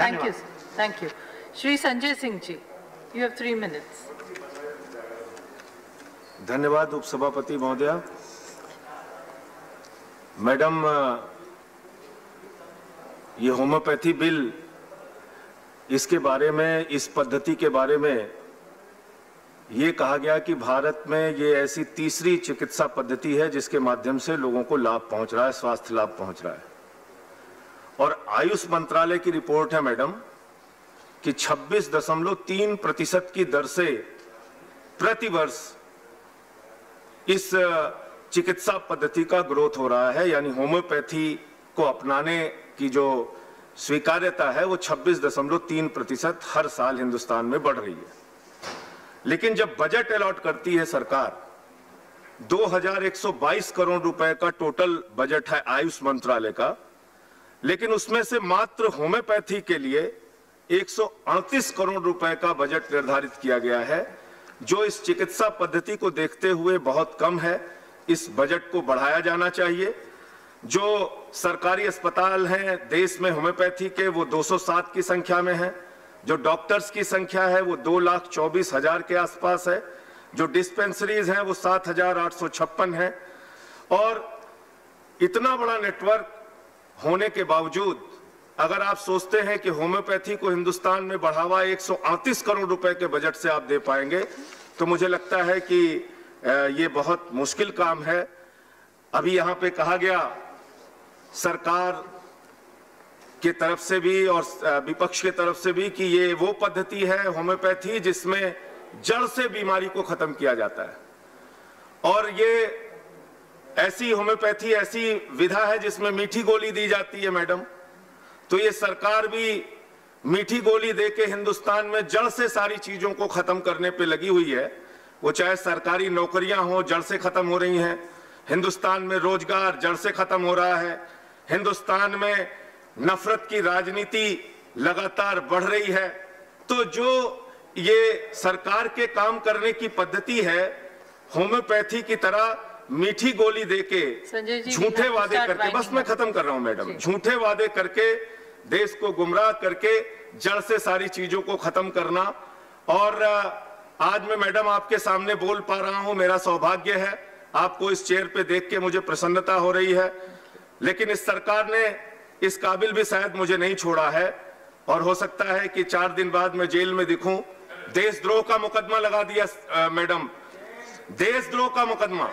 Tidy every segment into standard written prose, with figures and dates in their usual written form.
Thank you. Thank you. Shri Sanjay Singh ji, you have 3 minutes. धन्यवाद उपसभापति महोदया। Madam, ये होम्योपैथी बिल, इसके बारे में, इस पद्धति के बारे में ये कहा गया कि भारत में ये ऐसी तीसरी चिकित्सा पद्धति है जिसके माध्यम से लोगों को लाभ पहुंच रहा है, स्वास्थ्य लाभ पहुंच रहा है। और आयुष मंत्रालय की रिपोर्ट है मैडम कि 26.3% की दर से प्रतिवर्ष इस चिकित्सा पद्धति का ग्रोथ हो रहा है, यानी होम्योपैथी को अपनाने की जो स्वीकार्यता है वो 26.3% हर साल हिंदुस्तान में बढ़ रही है। लेकिन जब बजट अलॉट करती है सरकार, 2122 करोड़ रुपए का टोटल बजट है आयुष मंत्रालय का, लेकिन उसमें से मात्र होम्योपैथी के लिए 138 करोड़ रुपए का बजट निर्धारित किया गया है, जो इस चिकित्सा पद्धति को देखते हुए बहुत कम है। इस बजट को बढ़ाया जाना चाहिए। जो सरकारी अस्पताल हैं देश में होम्योपैथी के, वो 207 की संख्या में है। जो डॉक्टर्स की संख्या है वो 2,24,000 के आसपास है। जो डिस्पेंसरीज हैं वो 7,856 है। और इतना बड़ा नेटवर्क होने के बावजूद अगर आप सोचते हैं कि होम्योपैथी को हिंदुस्तान में बढ़ावा 138 करोड़ रुपए के बजट से आप दे पाएंगे, तो मुझे लगता है कि ये बहुत मुश्किल काम है। अभी यहाँ पे कहा गया सरकार की तरफ से भी और विपक्ष की तरफ से भी कि ये वो पद्धति है होम्योपैथी जिसमें जड़ से बीमारी को खत्म किया जाता है। और ये ऐसी होम्योपैथी, ऐसी विधा है जिसमें मीठी गोली दी जाती है मैडम। तो ये सरकार भी मीठी गोली देके हिंदुस्तान में जड़ से सारी चीजों को खत्म करने पे लगी हुई है। वो चाहे सरकारी नौकरियां हो, जड़ से खत्म हो रही हैं। हिंदुस्तान में रोजगार जड़ से खत्म हो रहा है। हिंदुस्तान में नफरत की राजनीति लगातार बढ़ रही है। तो जो ये सरकार के काम करने की पद्धति है, होम्योपैथी की तरह मीठी गोली देके, झूठे वादे करके, बस मैं खत्म कर रहा हूं मैडम, झूठे वादे करके देश को गुमराह करके जड़ से सारी चीजों को खत्म करना। और आज मैं मैडम आपके सामने बोल पा रहा हूं, मेरा सौभाग्य है। आपको इस चेयर पे देख के मुझे प्रसन्नता हो रही है। लेकिन इस सरकार ने इस काबिल भी शायद मुझे नहीं छोड़ा है, और हो सकता है कि 4 दिन बाद मैं जेल में दिखूं। देशद्रोह का मुकदमा लगा दिया मैडम, देशद्रोह का मुकदमा।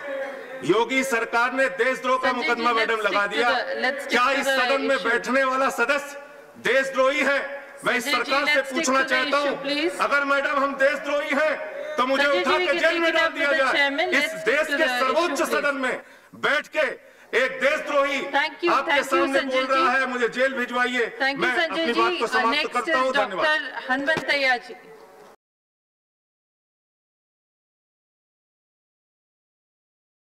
योगी सरकार ने देशद्रोह का मुकदमा मैडम लगा दिया। क्या इस सदन में बैठने वाला सदस्य देशद्रोही है? मैं इस सरकार से पूछना चाहता हूं, अगर मैडम हम देशद्रोही हैं तो मुझे उठा के जेल में डाल दिया जाए। इस देश के सर्वोच्च सदन में बैठ के एक देशद्रोही आपके सामने बोल रहा है, मुझे जेल भिजवाइए। मैं अपनी बात को समाप्त करता हूं। धन्यवाद। हनुमंतैया जी।